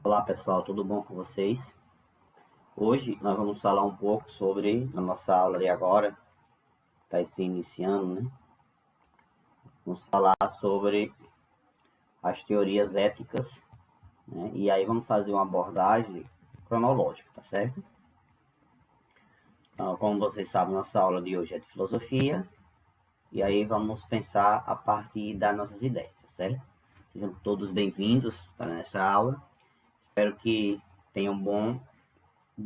Olá pessoal, tudo bom com vocês? Hoje nós vamos falar um pouco sobre, na nossa aula de agora, está se iniciando, né? Vamos falar sobre as teorias éticas, né? E aí vamos fazer uma abordagem cronológica, tá certo? Então, como vocês sabem, nossa aula de hoje é de filosofia, e aí vamos pensar a partir das nossas ideias, tá certo? Sejam todos bem-vindos para essa aula. Espero que tenham bom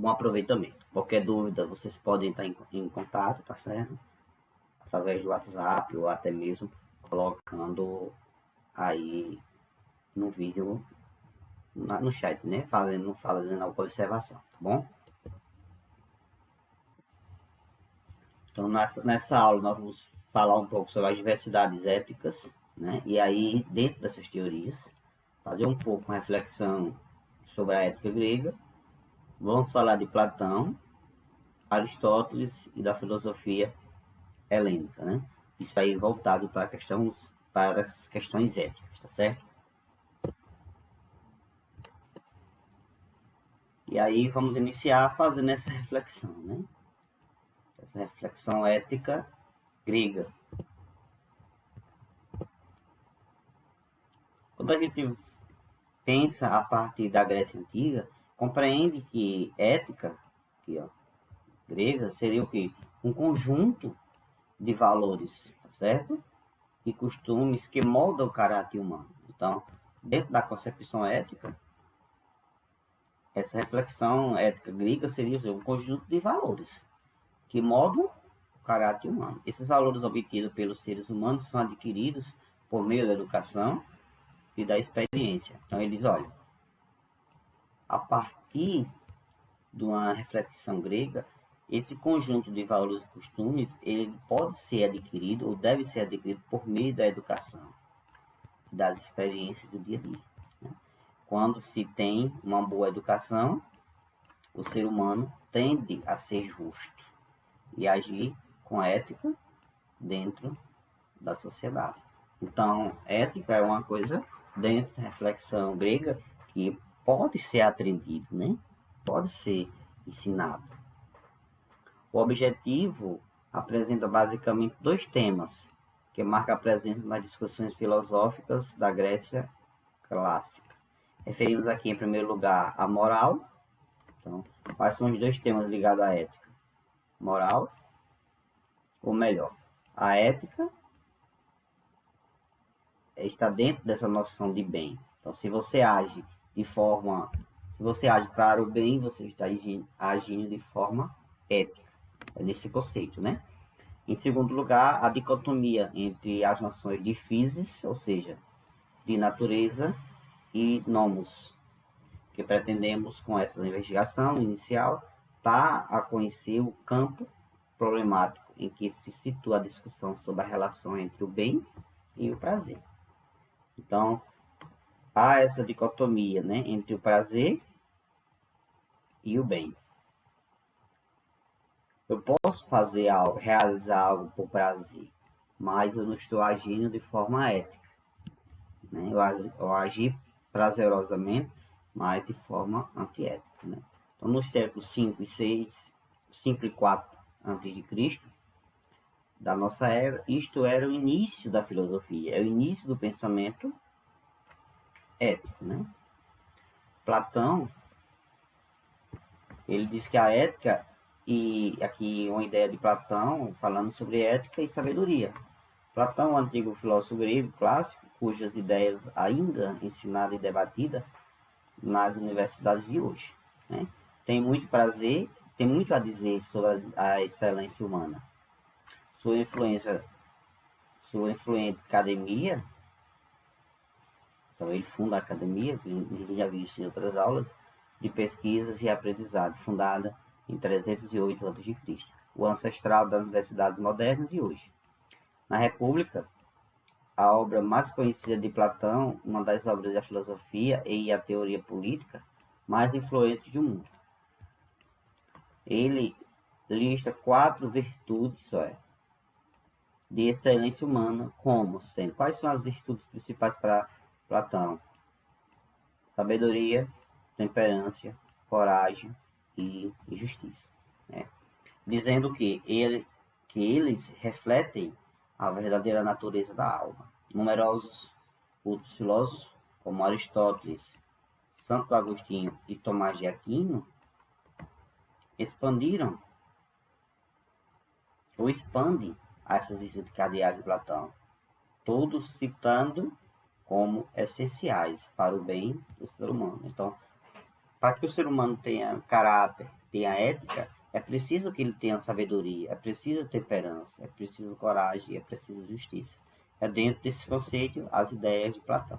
aproveitamento. Qualquer dúvida, vocês podem estar em contato, tá certo? Através do WhatsApp ou até mesmo colocando aí no vídeo, no chat, né? Fazendo a observação, tá bom? Então, nessa aula, nós vamos falar um pouco sobre as diversidades éticas, né? E aí, dentro dessas teorias, fazer um pouco uma reflexão sobre a ética grega. Vamos falar de Platão, Aristóteles e da filosofia helênica, né? Isso aí voltado para as questões éticas, tá certo? E aí vamos iniciar fazendo essa reflexão, né? Essa reflexão ética grega. Quando a gente pensa a partir da Grécia Antiga, compreende que ética, aqui, ó, grega, seria o quê? Um conjunto de valores, tá certo? E costumes que moldam o caráter humano. Então, dentro da concepção ética, essa reflexão ética grega seria um conjunto de valores que moldam o caráter humano. Esses valores obtidos pelos seres humanos são adquiridos por meio da educação e da experiência. Então, eles olham, a partir de uma reflexão grega, esse conjunto de valores e costumes, ele pode ser adquirido ou deve ser adquirido por meio da educação, das experiências do dia a dia. Né? Quando se tem uma boa educação, o ser humano tende a ser justo e agir com ética dentro da sociedade. Então, ética é uma coisa dentro da reflexão grega que pode ser aprendido, né? Pode ser ensinado. O objetivo apresenta basicamente dois temas que marcam a presença nas discussões filosóficas da Grécia clássica. Referimos aqui, em primeiro lugar, a moral. Então, quais são os dois temas ligados à ética? Moral, ou melhor, a ética está dentro dessa noção de bem. Então, se você age para o bem, você está agindo de forma ética. É nesse conceito, né? Em segundo lugar, a dicotomia entre as noções de physis, ou seja, de natureza, e nomos, que pretendemos com essa investigação inicial dar a conhecer o campo problemático em que se situa a discussão sobre a relação entre o bem e o prazer. Então, há essa dicotomia, né, entre o prazer e o bem. Eu posso fazer algo, realizar algo por prazer, mas eu não estou agindo de forma ética. Né? Eu agi prazerosamente, mas de forma antiética. Né? Então, nos séculos 5 e 6, 5 e 4 a.C., da nossa era, isto era o início da filosofia, é o início do pensamento ético. Né? Platão, ele diz que a ética, e aqui uma ideia de Platão, falando sobre ética e sabedoria. Platão, um antigo filósofo grego clássico, cujas ideias ainda ensinadas e debatidas nas universidades de hoje. Né? Tem muito prazer, tem muito a dizer sobre a excelência humana. Sua influente academia, então ele funda a academia, que a gente já viu isso em outras aulas, de pesquisas e aprendizado, fundada em 308 a.C., o ancestral das universidades modernas de hoje. Na República, a obra mais conhecida de Platão, uma das obras da filosofia e a teoria política mais influentes do mundo. Ele lista 4 virtudes de excelência humana, como sendo. Quais são as virtudes principais para Platão? Sabedoria, temperança, coragem e justiça, né? Dizendo que eles refletem a verdadeira natureza da alma. Numerosos outros filósofos, como Aristóteles, Santo Agostinho e Tomás de Aquino, expandiram ou expandem essas virtudes cardeais de Platão, todos citando como essenciais para o bem do ser humano. Então, para que o ser humano tenha caráter, tenha ética, é preciso que ele tenha sabedoria, é preciso temperança, é preciso coragem, é preciso justiça. É dentro desse conceito as ideias de Platão.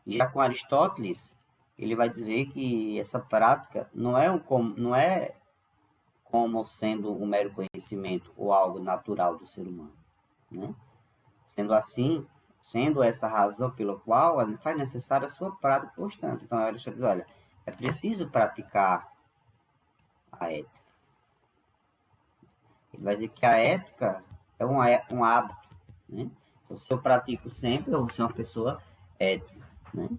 E já com Aristóteles, ele vai dizer que essa prática não é como sendo um mero conhecimento ou algo natural do ser humano, né? Sendo assim, sendo essa razão pela qual faz necessária a sua prática constante. Então, Aristóteles diz, olha, é preciso praticar a ética. Ele vai dizer que a ética é um hábito, né? Então, se eu pratico sempre, eu vou ser uma pessoa ética, né?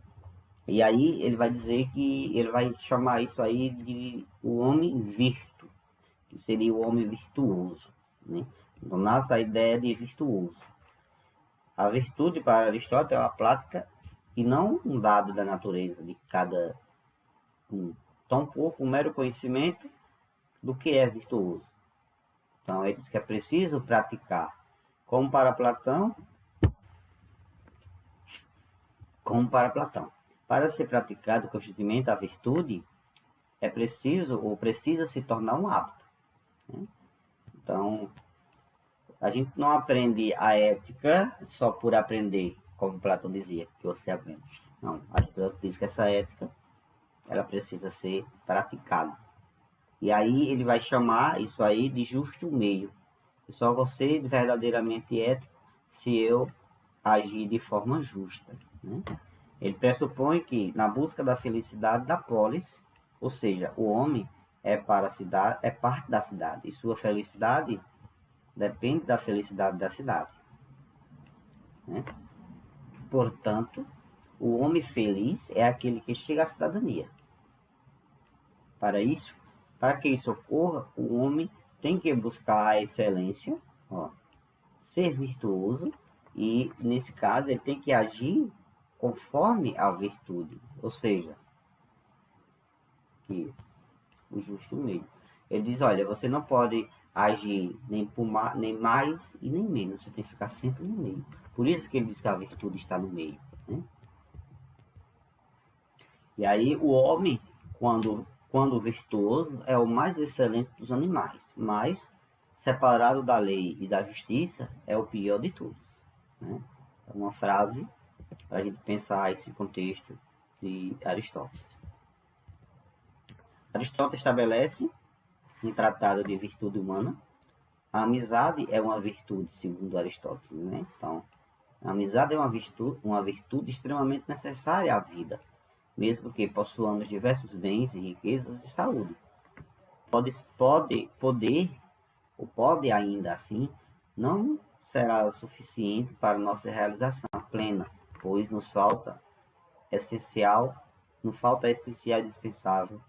E aí ele vai dizer que ele vai chamar isso aí de o homem virto, que seria o homem virtuoso, né? Então nasce a ideia de virtuoso. A virtude para Aristóteles é uma prática e não um dado da natureza de cada um. Tampouco um mero conhecimento do que é virtuoso. Então ele diz que é preciso praticar. Como para Platão, para ser praticado constantemente a virtude, é preciso ou precisa se tornar um hábito, né? Então, a gente não aprende a ética só por aprender, como Platão dizia, que você aprende. Não, a gente diz que essa ética, ela precisa ser praticada. E aí ele vai chamar isso aí de justo meio. E só vou ser verdadeiramente ético se eu agir de forma justa, né? Ele pressupõe que, na busca da felicidade da polis, ou seja, o homem é para a cidade, é parte da cidade, e sua felicidade depende da felicidade da cidade, né? Portanto, o homem feliz é aquele que chega à cidadania. Para que isso ocorra, o homem tem que buscar a excelência, ser virtuoso, e, nesse caso, ele tem que agir conforme a virtude, ou seja, que o justo meio. Ele diz, olha, você não pode agir nem mais e nem menos, você tem que ficar sempre no meio. Por isso que ele diz que a virtude está no meio, né? E aí o homem, quando virtuoso, é o mais excelente dos animais, mas separado da lei e da justiça, é o pior de todos, né? É uma frase para a gente pensar esse contexto de Aristóteles. Aristóteles estabelece um tratado de virtude humana. A amizade é uma virtude, segundo Aristóteles, né? Então, a amizade é uma virtude extremamente necessária à vida, mesmo que possuamos diversos bens e riquezas e saúde. Pode ainda assim, não será suficiente para nossa realização plena, pois nos falta a essencial e indispensável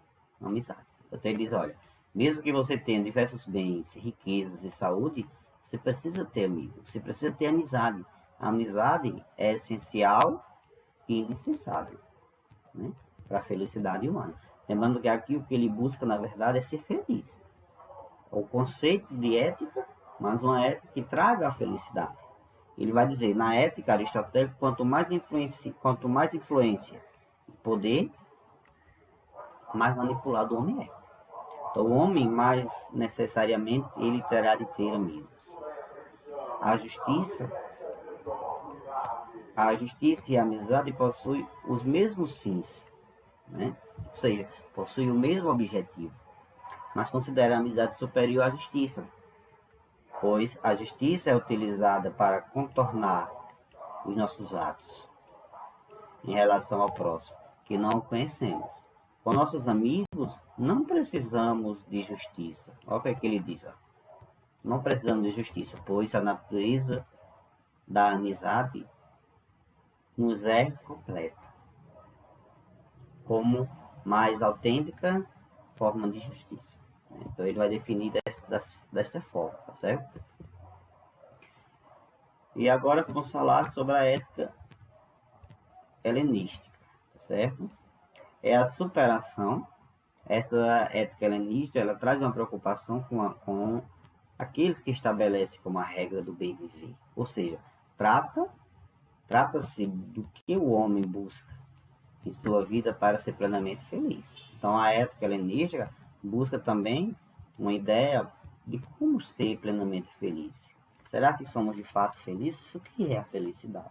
a amizade. Então ele diz, olha, mesmo que você tenha diversos bens, riquezas e saúde, você precisa ter amigos, você precisa ter amizade. A amizade é essencial e indispensável, né, para a felicidade humana. Lembrando que aqui o que ele busca, na verdade, é ser feliz. O conceito de ética, mas uma ética que traga a felicidade. Ele vai dizer, na ética aristotélica, quanto mais influência e poder, mais manipulado o homem é. Então, o homem, mais necessariamente, ele terá de ter amigos. A justiça e a amizade possuem os mesmos fins, né? Ou seja, possuem o mesmo objetivo, mas considera a amizade superior à justiça, pois a justiça é utilizada para contornar os nossos atos em relação ao próximo, que não o conhecemos. Com nossos amigos, não precisamos de justiça. Olha o que é que ele diz. Não precisamos de justiça, pois a natureza da amizade nos é completa. como mais autêntica forma de justiça. Então ele vai definir dessa forma, tá certo? E agora vamos falar sobre a ética helenística, tá certo? É a superação. Essa ética helenística, ela traz uma preocupação com aqueles que estabelecem como a regra do bem viver. Ou seja, trata-se do que o homem busca em sua vida para ser plenamente feliz. Então, a ética helenística busca também uma ideia de como ser plenamente feliz. Será que somos de fato felizes? O que é a felicidade?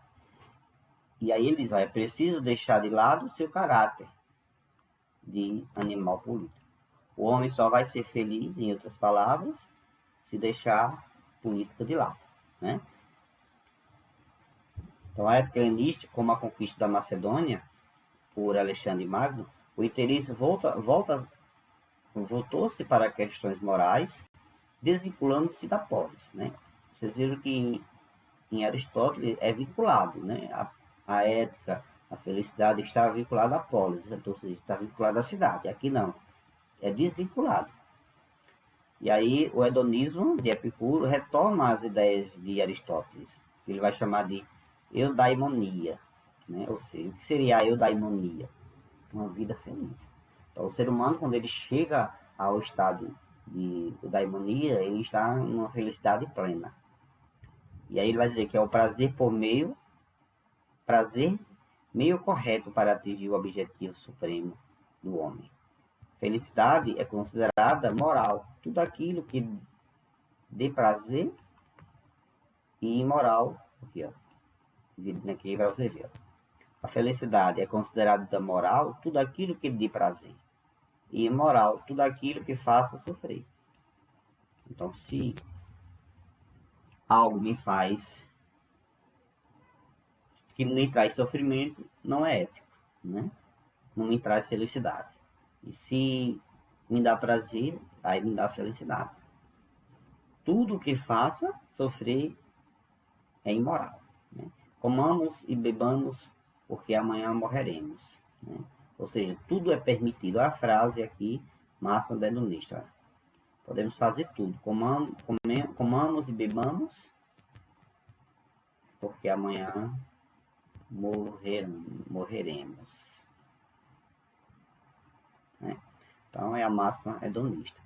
E aí ele diz, é preciso deixar de lado o seu caráter de animal político. O homem só vai ser feliz, em outras palavras, se deixar política de lado, né? Então, a época helenística, como a conquista da Macedônia por Alexandre Magno, o interesse voltou-se para questões morais, desvinculando-se da polis, né? Vocês viram que em Aristóteles é vinculado, né? A ética, a felicidade está vinculada à polis, ou seja, está vinculada à cidade. Aqui não, é desvinculado. E aí o hedonismo de Epicuro retoma as ideias de Aristóteles. Ele vai chamar de eudaimonia, né? Ou seja, o que seria a eudaimonia? Uma vida feliz. Então, o ser humano, quando ele chega ao estado de eudaimonia, ele está numa felicidade plena. E aí ele vai dizer que é o prazer meio correto para atingir o objetivo supremo do homem. Felicidade é considerada moral. Tudo aquilo que dê prazer e imoral. Aqui, ó. Aqui para você ver. A felicidade é considerada moral tudo aquilo que dê prazer. E imoral tudo aquilo que faça sofrer. Então, se algo me faz que me traz sofrimento, não é ético, né? Não me traz felicidade. E se me dá prazer, aí me dá felicidade. Tudo que faça sofrer é imoral, né? Comamos e bebamos, porque amanhã morreremos, né? Ou seja, tudo é permitido. A frase aqui, máxima da hedonista. Podemos fazer tudo. Comamos e bebamos, porque amanhã morreremos. Né? Então, é a máxima hedonista.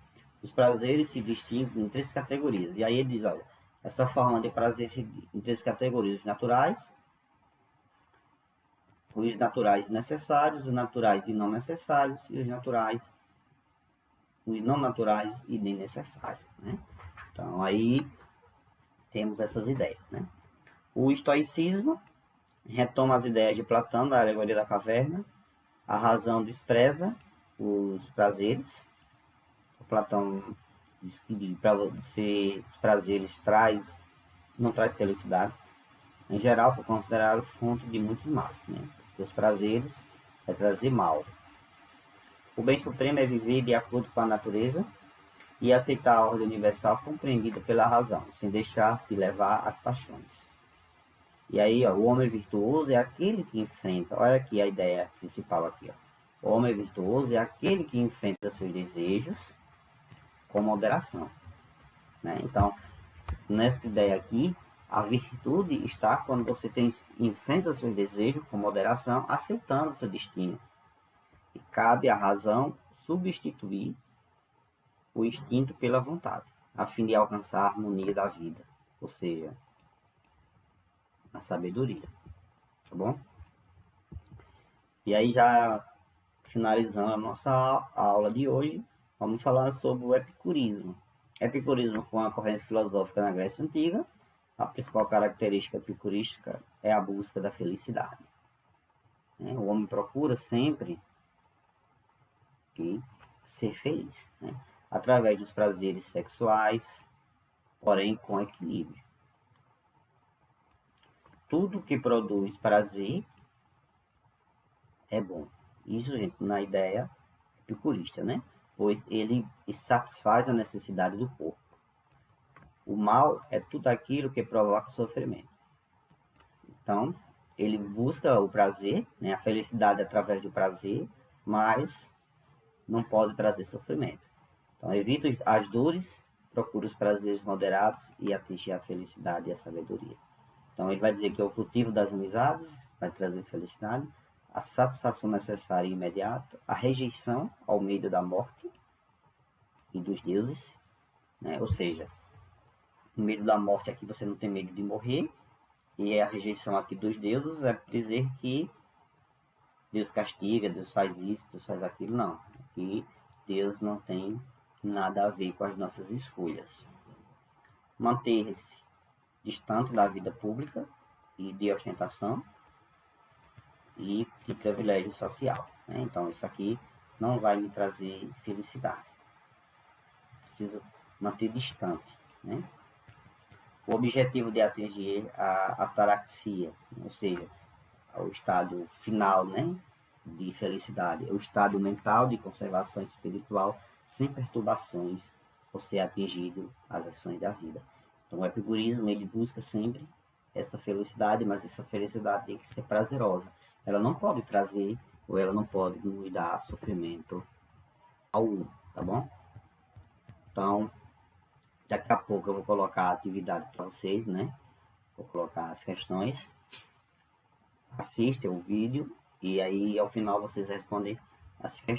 Os prazeres se distinguem em 3 categorias. E aí ele diz, olha, essa forma de prazer se divide em 3 categorias: os naturais necessários, os naturais e não necessários, e os não naturais e nem necessários, né? Então, aí temos essas ideias, né? O estoicismo retoma as ideias de Platão, da alegoria da caverna. A razão despreza os prazeres. O Platão diz que os prazeres não traz felicidade. Em geral, por considerar fonte de muitos males, né? Porque os prazeres é trazer mal. O bem supremo é viver de acordo com a natureza e aceitar a ordem universal compreendida pela razão, sem deixar de levar as paixões. E aí, ó, o homem virtuoso é aquele que enfrenta, olha aqui a ideia principal aqui, ó. O homem virtuoso é aquele que enfrenta seus desejos com moderação, né? Então, nessa ideia aqui, a virtude está quando você enfrenta seus desejos com moderação, aceitando seu destino. E cabe à razão substituir o instinto pela vontade, a fim de alcançar a harmonia da vida, ou seja, a sabedoria. Tá bom? E aí, já finalizando a nossa aula de hoje, vamos falar sobre o epicurismo. Epicurismo foi uma corrente filosófica na Grécia Antiga. A principal característica epicurística é a busca da felicidade. O homem procura sempre ser feliz, né? Através dos prazeres sexuais, porém com equilíbrio. Tudo que produz prazer é bom. Isso, gente, na ideia epicurista, né? Pois ele satisfaz a necessidade do corpo. O mal é tudo aquilo que provoca sofrimento. Então, ele busca o prazer, né? A felicidade através do prazer, mas não pode trazer sofrimento. Então, evita as dores, procura os prazeres moderados e atinge a felicidade e a sabedoria. Então, ele vai dizer que é o cultivo das amizades vai trazer felicidade, a satisfação necessária e imediata, a rejeição ao medo da morte e dos deuses, né? Ou seja, o medo da morte aqui você não tem medo de morrer, e a rejeição aqui dos deuses é dizer que Deus castiga, Deus faz isso, Deus faz aquilo. Não, aqui Deus não tem nada a ver com as nossas escolhas. Manter-se distante da vida pública e de ostentação e de privilégio social, né? Então, isso aqui não vai me trazer felicidade. Preciso manter distante, né? O objetivo de atingir a ataraxia, ou seja, o estado final, né, de felicidade, o estado mental de conservação espiritual sem perturbações ou ser atingido as ações da vida. Então, o epicurismo, ele busca sempre essa felicidade, mas essa felicidade tem que ser prazerosa. Ela não pode trazer, ou ela não pode nos dar sofrimento algum, tá bom? Então, daqui a pouco eu vou colocar a atividade para vocês, né? Vou colocar as questões. Assistem o vídeo e aí ao final vocês respondem as questões.